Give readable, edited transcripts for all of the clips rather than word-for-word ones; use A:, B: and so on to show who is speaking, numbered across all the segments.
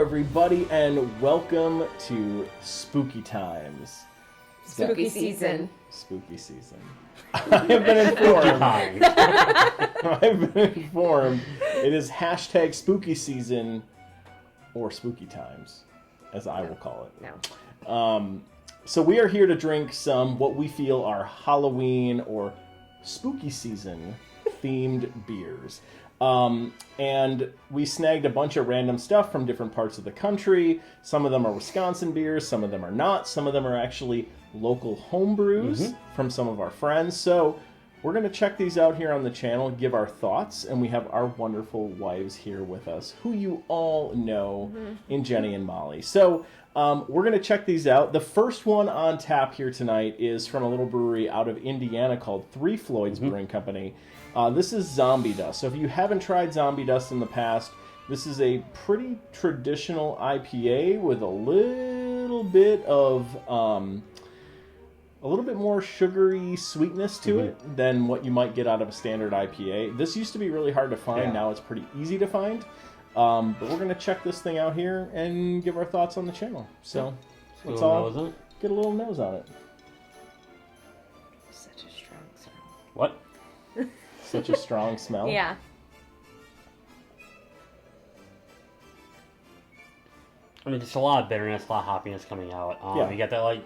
A: everybody, and welcome to Spooky Times.
B: Spooky season.
A: Spooky season. I have been informed. I've been informed. It is hashtag spooky season, or spooky times, as I will call it.
B: No.
A: So we are here to drink some what we feel are Halloween or spooky season themed beers. And we snagged a bunch of random stuff from different parts of the country. Some of them are Wisconsin beers, some of them are not. Some of them are actually local home brews from some of our friends. So we're going to check these out here on the channel, give our thoughts, and we have our wonderful wives here with us, who you all know in Jenny and Molly. So we're going to check these out. The first one on tap here tonight is from a little brewery out of Indiana called Three Floyd's Brewing Company. This is Zombie Dust. So if you haven't tried Zombie Dust in the past, this is a pretty traditional IPA with a little bit of a little bit more sugary sweetness to it than what you might get out of a standard IPA. This used to be really hard to find. Yeah. Now it's pretty easy to find. But we're going to check this thing out here and give our thoughts on the channel. So let's all get a little nose on it.
B: Such a strong smell.
A: What? Such a strong smell?
B: Yeah.
C: I mean, just a lot of bitterness, a lot of hoppiness coming out.
A: Yeah.
C: You get that, like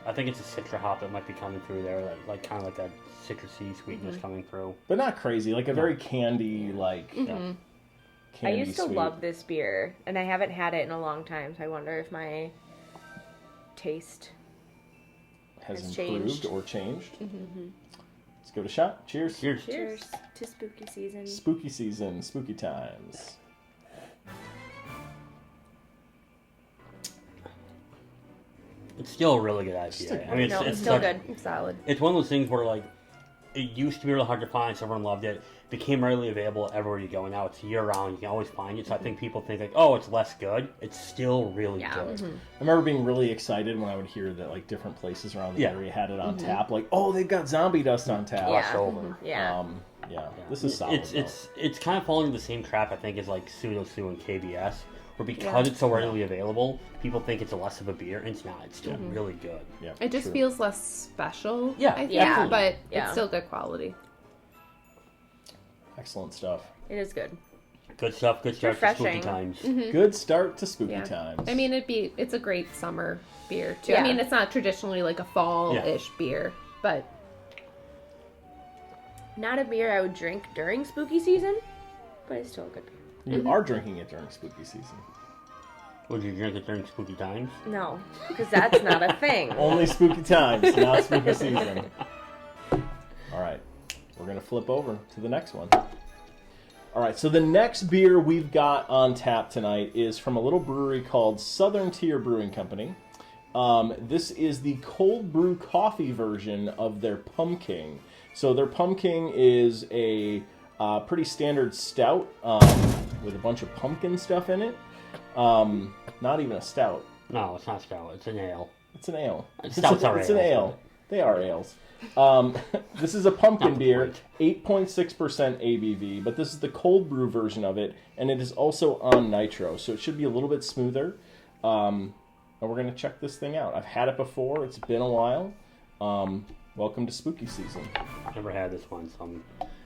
C: I think it's a citra hop that might be coming through there, like kind of like that citrusy sweetness coming through.
A: But not crazy, like a very candy,
B: I used to love this beer, and I haven't had it in a long time, so I wonder if my taste
A: has improved
B: changed.
A: Or changed. Let's give it a shot. Cheers.
C: Cheers.
B: Cheers to spooky season.
A: Spooky season, spooky times.
C: It's still a really good IPA. I mean,
B: it's still good. It's solid.
C: It's one of those things where, like, it used to be really hard to find, so everyone loved it. Became readily available everywhere you go. Now it's year-round. You can always find it. So I think people think, like, oh, it's less good. It's still really good.
A: I remember being really excited when I would hear that, like, different places around the area had it on tap. Like, oh, they've got Zombie Dust on tap.
B: Yeah.
A: This is solid.
C: It's kind of falling into the same trap, I think, as, like, Pseudo Sue and KBS. Where because it's so readily available, people think it's less of a beer, and it's not. It's still really good.
A: Yeah,
D: it just feels less special, I think, but it's still good quality.
A: Excellent stuff.
B: It is good.
C: Good stuff. Good start to spooky times.
A: Good start to spooky times.
D: I mean, it's a great summer beer, too. I mean, it's not traditionally like a fall-ish beer, but...
B: Not a beer I would drink during spooky season, but it's still a good beer.
A: You are drinking it during spooky season.
C: Would you drink it during spooky times?
B: No, because that's not a thing.
A: Only spooky times, not spooky season. All right, we're going to flip over to the next one. All right, so the next beer we've got on tap tonight is from a little brewery called Southern Tier Brewing Company. This is the cold brew coffee version of their Pumking. So their Pumking is a pretty standard stout with a bunch of pumpkin stuff in it. Not even a stout.
C: No, it's not stout. It's an ale.
A: It's an ale.
C: Stouts are
A: It's an ale. They are ales. This is a pumpkin beer, 8.6% ABV, but this is the cold brew version of it, and it is also on nitro, so it should be a little bit smoother. And we're going to check this thing out. I've had it before. It's been a while. Welcome to spooky season.
C: I've never had this one, so I'm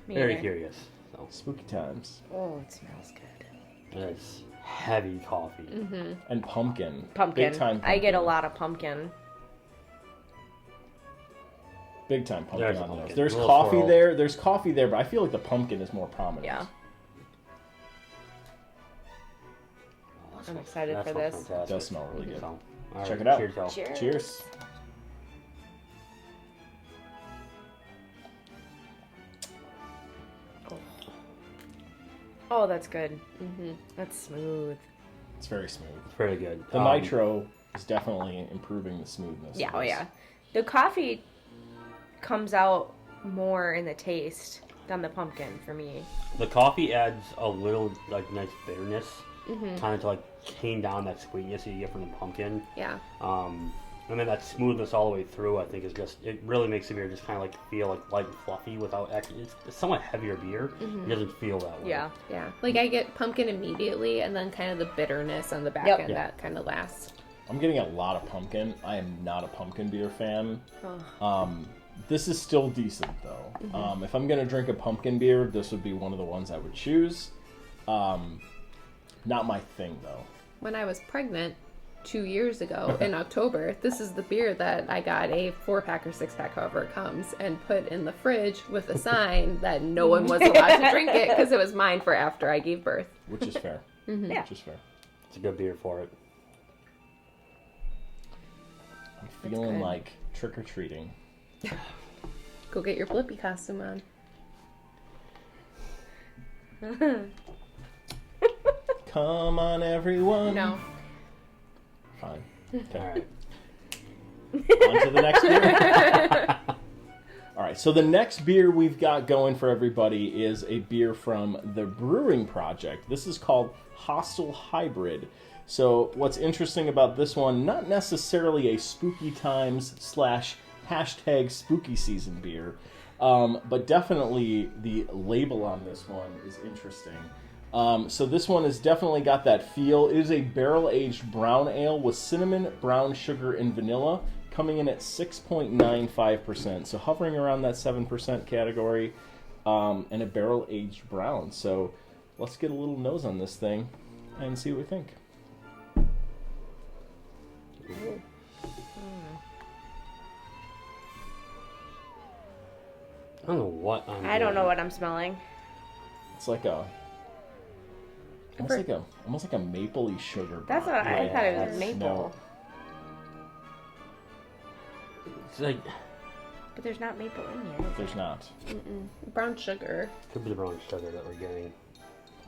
C: very curious. So.
A: Spooky times.
B: Oh, it smells good.
C: It's heavy coffee.
A: And pumpkin.
B: Pumpkin.
A: Big time pumpkin.
B: I get a lot of pumpkin.
A: Big time pumpkin
C: There's
A: on
C: pumpkin.
A: those. There's
C: Little
A: coffee
C: swirl.
A: there. There's coffee there, but I feel like the pumpkin is more prominent.
B: Yeah. I'm excited for this.
C: Fantastic.
A: It does smell really good.
C: So, all
A: Check
C: right,
A: it out.
C: Cheers, y'all.
B: Cheers.
A: Cheers.
B: Oh, that's good. That's smooth.
A: It's very smooth.
C: It's very good.
A: The nitro is definitely improving the smoothness.
B: Yeah,
A: of
B: oh
A: this.
B: yeah. The coffee comes out more in the taste than the pumpkin for me.
C: The coffee adds a little, like, nice bitterness, kind of to, like, tame down that sweetness that you get from the pumpkin.
D: Yeah.
C: And then that smoothness all the way through, I think, is just, it really makes the beer just kind of like feel like light and fluffy without actually, it's somewhat heavier beer. It doesn't feel that way.
B: Yeah.
D: Yeah. Like I get pumpkin immediately and then kind of the bitterness on the back end that kind of lasts.
A: I'm getting a lot of pumpkin. I am not a pumpkin beer fan.
B: Oh.
A: This is still decent, though. If I'm going to drink a pumpkin beer, this would be one of the ones I would choose. Not my thing, though.
D: When I was pregnant 2 years ago in October, this is the beer that I got a 4-pack or 6-pack, however it comes, and put in the fridge with a sign that no one was allowed to drink it because it was mine for after I gave birth.
A: Which is fair.
B: Yeah.
A: Which is fair.
C: It's a good beer for it.
A: I'm feeling like trick-or-treating.
D: Go get your Blippi costume on.
A: Come on, everyone.
D: No.
A: Fine.
C: All right.
A: On to the next beer. All right, so the next beer we've got going for everybody is a beer from the Brewing Projekt. This is called Hostile Hybrid. So what's interesting about this one, not necessarily a spooky times / hashtag spooky season beer, but definitely the label on this one is interesting. So this one has definitely got that feel. It is a barrel-aged brown ale with cinnamon, brown sugar, and vanilla, coming in at 6.95%. So hovering around that 7% category, and a barrel-aged brown. So let's get a little nose on this thing and see what we think.
C: I don't know what I'm
B: I don't
C: doing.
B: know what I'm smelling.
A: It's like a almost like a mapley sugar.
B: That's what I thought it was maple.
A: No.
C: It's like,
B: But there's not maple in here.
A: There's not.
D: Brown sugar.
C: could be the brown sugar that we're getting.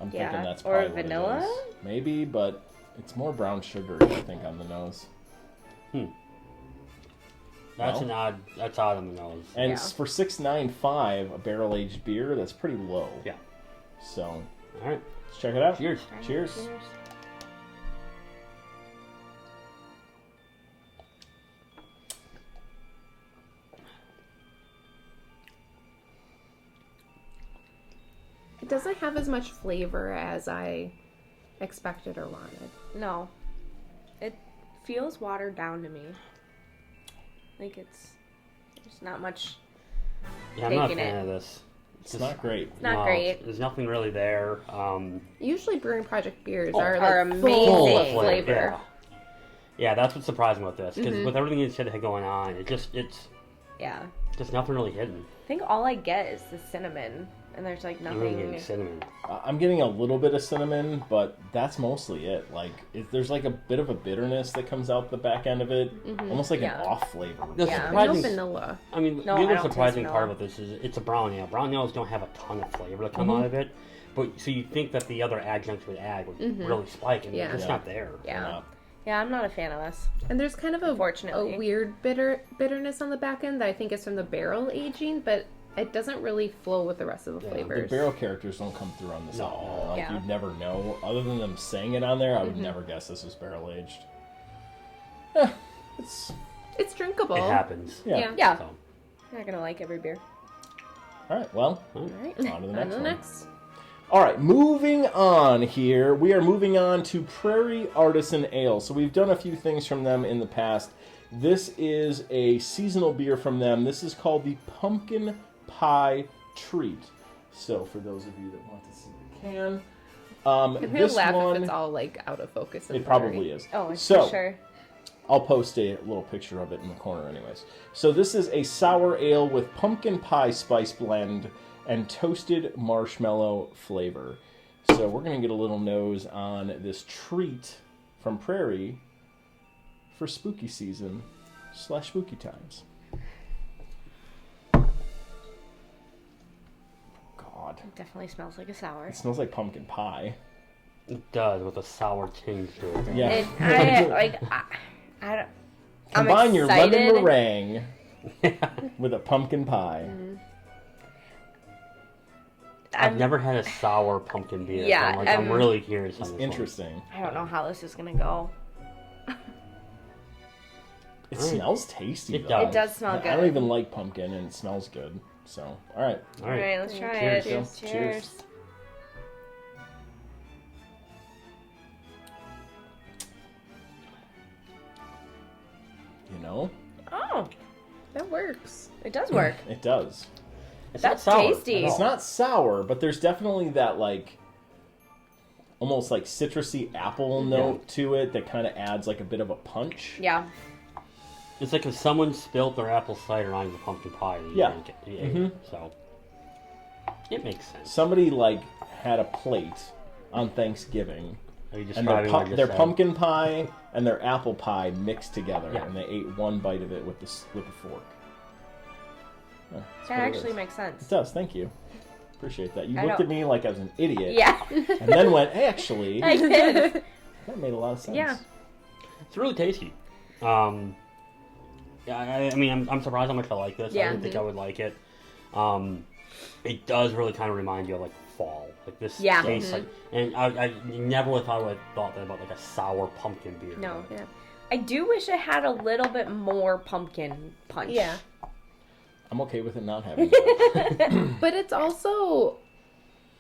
A: I'm
B: Yeah,
A: thinking that's
B: or
A: probably what
B: vanilla?
A: it is. Maybe, but it's more brown sugar, I think, on the nose.
C: That's
A: Well.
C: that's odd on the nose.
A: And
B: Yeah.
A: for $6.95, a barrel-aged beer, that's pretty low.
C: Yeah.
A: So,
C: All right.
A: let's check it out.
C: Cheers.
A: Cheers.
D: It doesn't have as much flavor as I expected or wanted.
B: No. It feels watered down to me. Like there's not much.
C: Yeah, I'm not a
B: Taking
C: fan
B: it.
C: of this.
A: It's not great.
B: It's not great.
C: There's nothing really there.
D: Usually Brewing Projekt beers
A: Oh,
D: are
B: are
D: like
B: amazing.
D: full of
C: Full
D: flavor.
C: Yeah. Yeah, that's what's surprising about this. Because with everything you said had going on, it's
B: Yeah.
C: just nothing really hidden.
B: I think all I get is the cinnamon, and there's like
C: I'm really
B: nothing.
C: getting cinnamon.
A: I'm getting a little bit of cinnamon, but that's mostly it. Like, there's like a bit of a bitterness that comes out the back end of it. Almost like
B: Yeah.
A: an off flavor.
C: The
B: Yeah.
D: No
C: surprising,
D: vanilla.
C: I mean,
B: No,
C: the
B: I
C: other
B: don't
C: surprising
B: taste
C: part
B: vanilla.
C: about this is it's a brown ale. Brown ales don't have a ton of flavor that come out of it. But so you think that the other adjuncts would add would really spike, and
D: Yeah.
C: it's not there.
B: Yeah. Yeah, I'm not a fan of this.
D: And there's kind of a
B: Unfortunately.
D: weird bitterness on the back end that I think is from the barrel aging, but it doesn't really flow with the rest of the
A: The
D: flavors.
A: barrel characters don't come through on this
C: No.
A: at all. Like,
B: Yeah.
A: you'd never know. Other than them saying it on there, I would never guess this was barrel aged. It's
D: It's drinkable.
C: It happens.
A: yeah.
B: Yeah.
C: So,
B: I'm not gonna like every beer.
A: All right. Well,
B: All right.
A: on to the
D: On
A: next
D: to the
A: one.
D: next.
A: All right, moving on here. We are moving on to Prairie Artisan Ale. So we've done a few things from them in the past. This is a seasonal beer from them. This is called the Pumpkin Pie Treat. So for those of you that want to see the can,
D: I'm gonna
A: this
D: laugh
A: one,
D: if it's all like out of focus.
A: it probably is.
B: Oh, it's
A: so,
B: for sure.
A: I'll post a little picture of it in the corner anyways. So this is a sour ale with pumpkin pie spice blend and toasted marshmallow flavor. So we're going to get a little nose on this treat from Prairie for spooky season / spooky times. God.
B: It definitely smells like a sour.
A: It smells like pumpkin pie.
C: it does with a sour tinge to it.
A: Yeah.
B: I don't.
A: Combine your lemon
B: excited.
A: meringue with a pumpkin pie.
C: I've never had a sour pumpkin beer.
B: Yeah,
C: so I'm really curious on
A: It's
C: this
A: interesting.
B: I don't know how this is gonna go.
A: It smells tasty,
C: It
A: though.
C: does.
B: It does smell good.
A: I don't even like pumpkin, and it smells good. So, all right.
C: All
B: All
C: right.
B: right, let's try
C: Cheers.
B: it.
A: Cheers. You know,
B: Oh,
D: That works.
B: it does work.
A: it does.
C: It's
B: That's
C: not sour
B: tasty.
C: at all.
A: It's not sour, but there's definitely that like almost like citrusy apple note to it that kind of adds like a bit of a punch.
B: Yeah.
C: It's like if someone spilled their apple cider on the pumpkin pie. And you drink it. You ate it. So it makes sense.
A: Somebody like had a plate on Thanksgiving,
C: Are you
A: and their,
C: describing what I just
A: their
C: said?
A: pumpkin pie and their apple pie mixed together,
C: Yeah.
A: and they ate one bite of it with a fork. Yeah, that's
B: That
A: what it
B: actually
A: is.
B: makes sense.
A: It does. Thank you. Appreciate that. You
B: I
A: looked
B: don't-
A: at me like I was an idiot.
B: Yeah.
A: And then went, actually,
B: I did.
A: that made a lot of sense.
B: Yeah.
C: It's really tasty. Yeah, I mean, I'm surprised how much I like this.
B: Yeah.
C: I didn't think I would like it. It does really kind of remind you of like fall. Like this
B: Yeah.
C: tastes like, and I never would have thought that about like a sour pumpkin beer.
B: No.
D: Yeah.
B: I do wish it had a little bit more pumpkin punch.
D: Yeah.
A: I'm okay with it not having that.
D: But it's also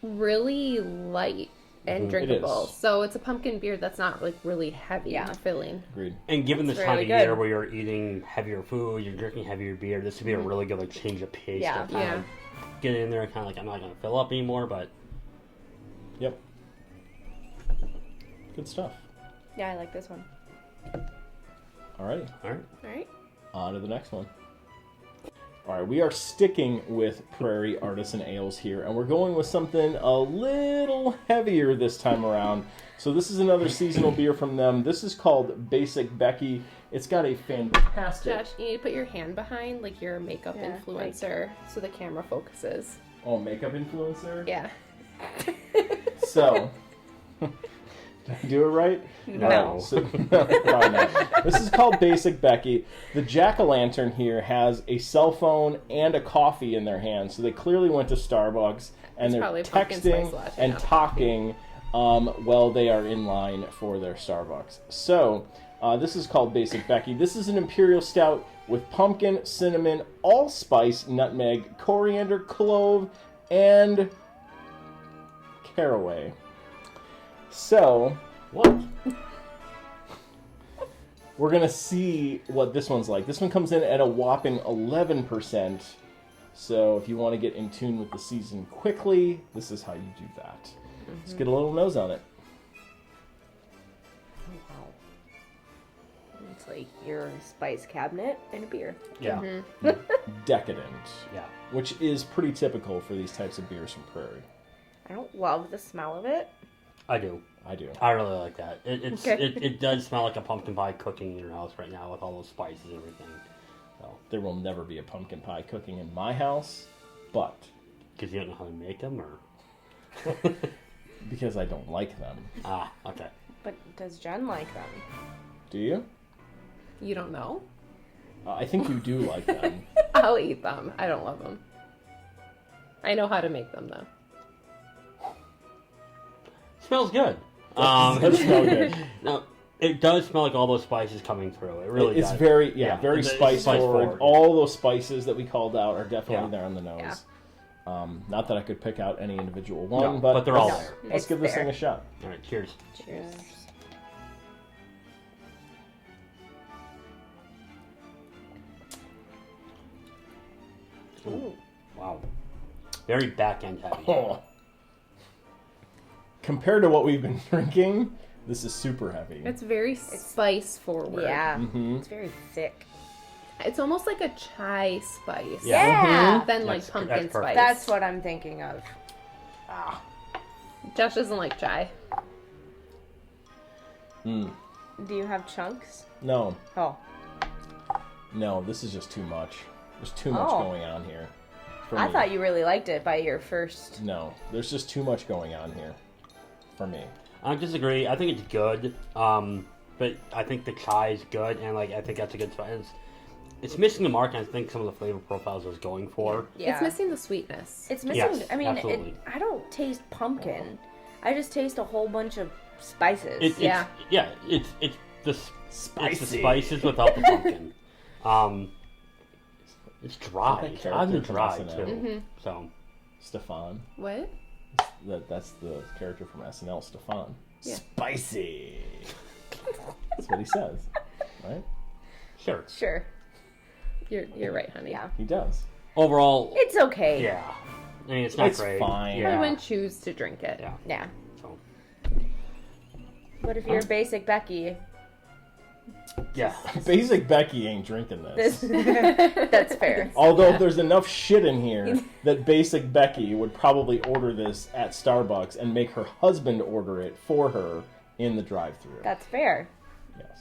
D: really light and drinkable.
A: is.
D: So it's a pumpkin beer that's not like really heavy
B: Yeah.
D: and filling.
A: Agreed.
C: And given
B: That's
C: this time
B: really
C: of
B: good.
C: year where you're eating heavier food, you're drinking heavier beer, this would be a really good like change of pace.
B: Yeah.
C: To kind
D: Yeah.
C: of get in there and kind of like I'm not gonna fill up anymore, but
A: Yep. Good stuff.
B: Yeah, I like this one.
A: All right.
C: all right.
B: All right.
A: On to the next one. All right, we are sticking with Prairie Artisan Ales here, and we're going with something a little heavier this time around. So this is another seasonal beer from them. This is called Basic Becky. It's got a fantastic...
D: Josh, you need to put your hand behind like you're a makeup
B: Yeah,
D: influencer so the camera focuses.
A: Oh, makeup influencer?
D: Yeah.
A: So... Did I do it right?
B: No.
A: So, probably not. This is called Basic Becky. The jack-o'-lantern here has a cell phone and a coffee in their hand, so they clearly went to Starbucks, and
D: It's
A: they're
D: probably a pumpkin spice
A: texting
D: latte,
A: and
D: not
A: talking while they are in line for their Starbucks. So, this is called Basic Becky. This is an imperial stout with pumpkin, cinnamon, allspice, nutmeg, coriander, clove, and caraway. So,
C: What?
A: we're going to see what this one's like. This one comes in at a whopping 11%. So if you want to get in tune with the season quickly, this is how you do that. Let's get a little nose on it.
B: It's like your spice cabinet and a beer.
C: Yeah.
A: Decadent.
C: Yeah.
A: Which is pretty typical for these types of beers from Prairie.
B: I don't love the smell of it.
C: I do.
A: I do.
C: I really like that.
B: Okay.
C: It does smell like a pumpkin pie cooking in your house right now with all those spices and everything. So,
A: There will never be a pumpkin pie cooking in my house, but
C: because you don't know how to make them, or
A: because I don't like them.
C: okay.
B: But does Jen like them?
A: Do you?
D: You don't know?
A: I think you do like them.
D: I'll eat them. I don't love them. I know how to make them though.
C: Smells good.
A: Does smell good.
C: No, it does smell like all those spices coming through. It really
A: It's
C: does.
A: very, very
C: It's
A: spice forward.
C: forward.
A: All those spices that we called out are definitely
C: Yeah.
A: there on the nose.
B: Yeah.
A: Not that I could pick out any individual one,
C: No,
A: but
C: they're all
A: let's-
C: there.
A: Let's
B: It's
A: give this
B: there.
A: thing a shot.
C: All right, cheers.
B: Cheers.
C: Ooh, wow. Very back end heavy.
A: Oh. Compared to what we've been drinking, this is super heavy.
D: It's very spice forward.
B: Yeah.
A: Mhm.
B: It's very thick.
D: It's almost like a chai spice.
B: Yeah.
D: Than like
C: That's
D: pumpkin
C: perfect.
D: spice.
B: That's what I'm thinking of.
D: Josh doesn't like chai.
A: Mm.
B: Do you have chunks?
A: No,
B: Oh.
A: no, this is just too much. There's too much
B: Oh.
A: going on here. For
B: I
A: me.
B: thought you really liked it by your first.
A: No, there's just too much going on here. For me.
C: I disagree. I think it's good, but I think the chai is good, and like I think that's a good spice. It's missing the mark, and I think some of the flavor profiles I was going for.
B: Yeah.
D: It's missing the sweetness.
B: It's missing.
C: Yes,
B: I mean,
C: absolutely.
B: I don't taste pumpkin. I just taste a whole bunch of spices.
C: It's
D: Yeah.
C: the
A: Spicy.
C: spices without the pumpkin. It's dry. It's oddly dry too.
B: Mm-hmm.
C: So,
A: Stefan.
D: What?
A: That's the character from SNL, Stefan.
D: Yeah.
A: Spicy. That's what he says, right?
C: sure.
D: You're right, honey.
B: Yeah.
A: He does.
C: Overall,
B: It's okay.
C: yeah. I mean, it's not
A: It's
C: great.
A: fine.
C: Yeah.
D: I wouldn't choose to drink it.
C: Yeah.
B: Yeah.
C: So,
B: But if you're basic Becky,
C: yeah.
A: Basic Becky ain't drinking this.
B: that's fair.
A: Although there's enough shit in here that Basic Becky would probably order this at Starbucks and make her husband order it for her in the drive-thru.
B: That's fair.
A: Yes.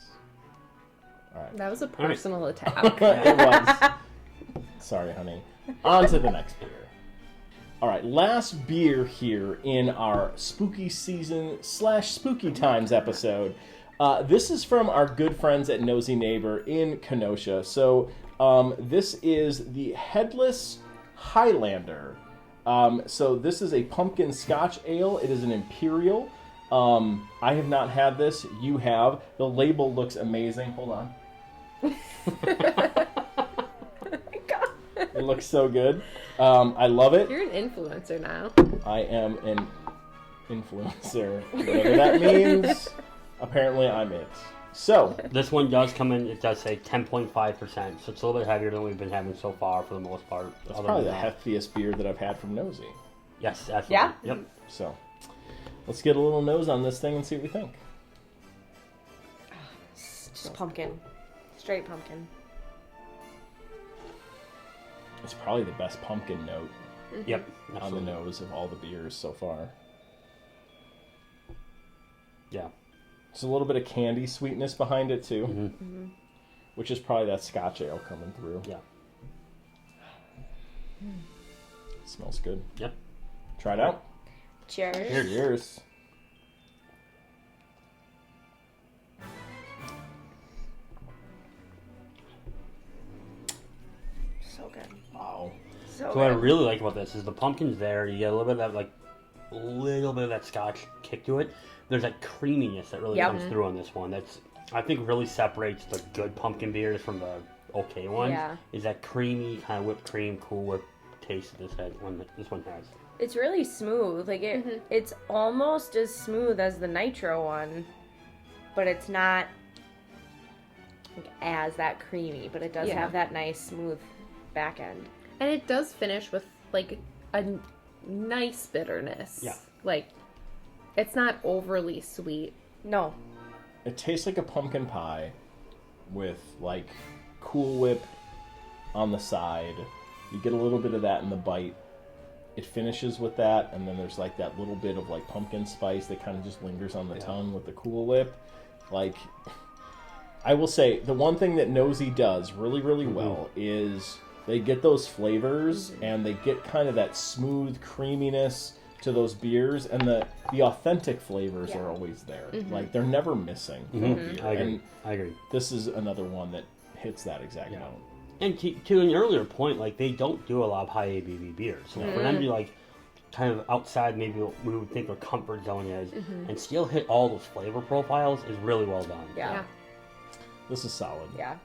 A: All right.
D: That was a personal attack.
A: It was. Sorry, honey. On to the next beer. All right, last beer here in our spooky season / spooky times episode. This is from our good friends at Nosey Neighbor in Kenosha. So this is the Headless Highlander. So this is a pumpkin Scotch ale. It is an imperial. I have not had this. You have. The label looks amazing. Hold on. It looks so good. I love it.
D: You're an influencer now.
A: I am an influencer. Whatever that means. Apparently I'm it. So,
C: This one does come in, it does say 10.5%, so it's a little bit heavier than we've been having so far for the most part.
A: that's
C: Other
A: probably the
C: than that-
A: heftiest beer that I've had from Nosey.
C: Yes, absolutely.
B: Yeah?
C: Yep.
A: So, let's get a little nose on this thing and see what we think.
B: Just pumpkin. Straight pumpkin.
A: It's probably the best pumpkin note
C: Yep.
A: on the
C: Absolutely.
A: nose of all the beers so far.
C: Yeah.
A: There's a little bit of candy sweetness behind it too,
C: Mm-hmm.
A: which is probably that Scotch ale coming through.
C: Yeah.
A: It smells good.
C: Yep.
A: Try it out.
B: Cheers.
A: Cheers.
B: So good.
A: Wow.
B: So
C: So what I
B: good.
C: really like about this is the pumpkin's there. You get a little bit of that, little bit of that Scotch kick to it. There's that creaminess that really
B: Yep.
C: comes through on this one. That's, I think, really separates the good pumpkin beers from the okay ones.
B: Yeah.
C: Is that creamy kind of whipped cream, Cool Whip taste that this one has.
B: It's really smooth. Like it's almost as smooth as the nitro one, but it's not like as that creamy. But it does
D: Yeah.
B: have that nice smooth back end.
D: And it does finish with like a nice bitterness.
C: Yeah.
D: Like it's not overly sweet.
B: No.
A: It tastes like a pumpkin pie with like Cool Whip on the side. You get a little bit of that in the bite. It finishes with that, and then there's like that little bit of like pumpkin spice that kind of just lingers on the tongue with the Cool Whip. Like, I will say, the one thing that Nosey does really, really well is they get those flavors and they get kind of that smooth creaminess to those beers, and the authentic flavors are always there. Like, they're never missing from a beer.
C: I agree.
A: And
C: I agree.
A: this is another one that hits that exact note.
C: And to an earlier point, like, they don't do a lot of high ABV beers. So for them to be, like, kind of outside maybe what we would think our comfort zone is, and still hit all those flavor profiles is really well done.
B: Yeah.
A: This is solid.
B: Yeah.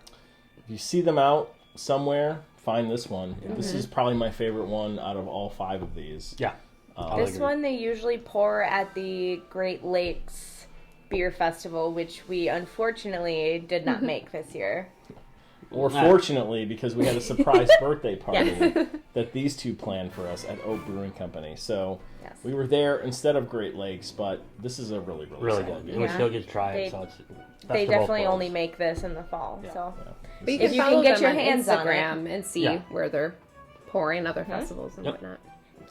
A: If you see them out somewhere, find this one. This is probably my favorite one out of all 5 of these.
C: Yeah. I'll
B: This
C: agree.
B: one they usually pour at the Great Lakes Beer Festival, which we unfortunately did not make this year.
A: Or fortunately, because we had a surprise birthday party that these two planned for us at Oak Brewing Company. So
B: Yes.
A: we were there instead of Great Lakes, but this is a really, really,
C: Really
A: solid
C: good.
A: beer.
C: And we
B: Yeah.
C: still get to try
B: They-
C: it, so it's best
B: They
C: of both
B: definitely
C: worlds.
B: only make this in the fall, so.
D: But you
B: If
D: can
B: you
D: follow
B: can get
D: them
B: your
D: on
B: hands on it.
D: Instagram and see
C: Yeah.
D: where they're pouring other festivals and
C: Yep.
D: whatnot.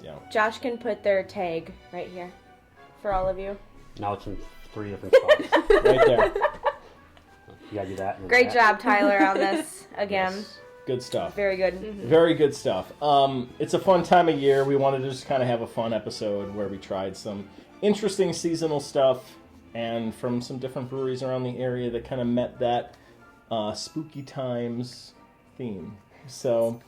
A: Yeah.
B: Josh can put their tag right here for all of you.
C: Now it's in 3 different spots.
A: Right there.
C: You gotta do that. and
B: Great
C: that.
B: job, Tyler, on this again.
A: Yes. Good stuff.
B: Very good.
A: Very good stuff. It's a fun time of year. We wanted to just kind of have a fun episode where we tried some interesting seasonal stuff and from some different breweries around the area that kind of met that spooky times theme. So,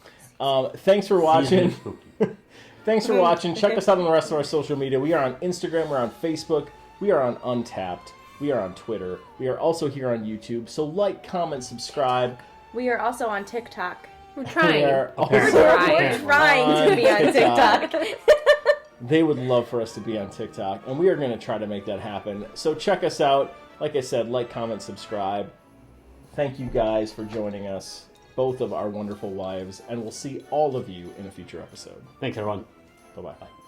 A: thanks for watching.
C: Season spooky.
A: Thanks for watching. Check us out on the rest of our social media. We are on Instagram. We're on Facebook. We are on Untappd. We are on Twitter. We are also here on YouTube. So like, comment, subscribe.
B: We are also on TikTok.
D: We're trying.
A: We're
C: Okay.
A: also
B: We're trying to be on TikTok.
A: They would love for us to be on TikTok, and we are going to try to make that happen. So check us out. Like I said, like, comment, subscribe. Thank you guys for joining us, both of our wonderful wives, and we'll see all of you in a future episode.
C: Thanks, everyone.
A: Bye-bye.